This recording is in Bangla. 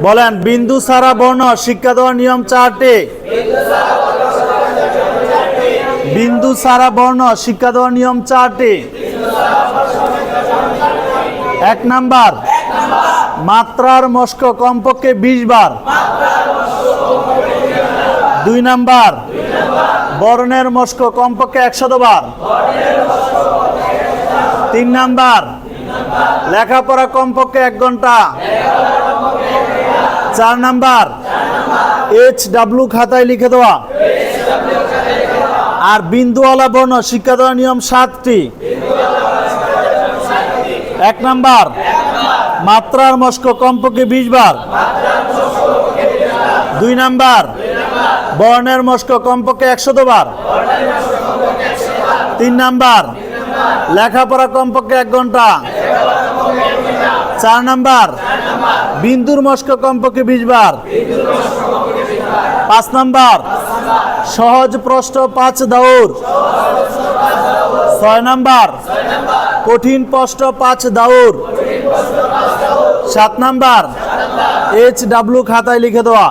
বলেন বিন্দু ছাড়া বর্ণ শিক্ষা দেওয়ার নিয়ম 4টি। বিন্দু ছাড়া বর্ণ শিক্ষা দেওয়ার নিয়ম 4টি। 1 নাম্বার, মাত্রার মস্ক কমপক্ষে 20 বার। 2 নাম্বার, বর্ণের মস্ক কমপক্ষে 100 বার। 3 নাম্বার, লেখাপড়া কমপক্ষে 1 ঘন্টা। 4 নাম্বার, HW খাতায় লিখে দেওয়া। আর বিন্দুওয়ালা বর্ণ শিক্ষা দেওয়ার নিয়ম 7টি। 1 নাম্বার, মাত্রার মস্ক কমপক্ষে 20 বার। 2 নাম্বার, বর্ণের মস্ক কমপক্ষে 100 বার। 3 নাম্বার, লেখাপড়া কমপক্ষে 1 ঘন্টা। 4 নাম্বার, বিন্দুর মস্ক কমপক্ষে 20 বার। 5 নাম্বার, সহজ প্রশ্ন 5 দৌড়। 6 নাম্বার, কঠিন প্রশ্ন 5 দৌড়। 7 নাম্বার, HW খাতায় লিখে দেওয়া।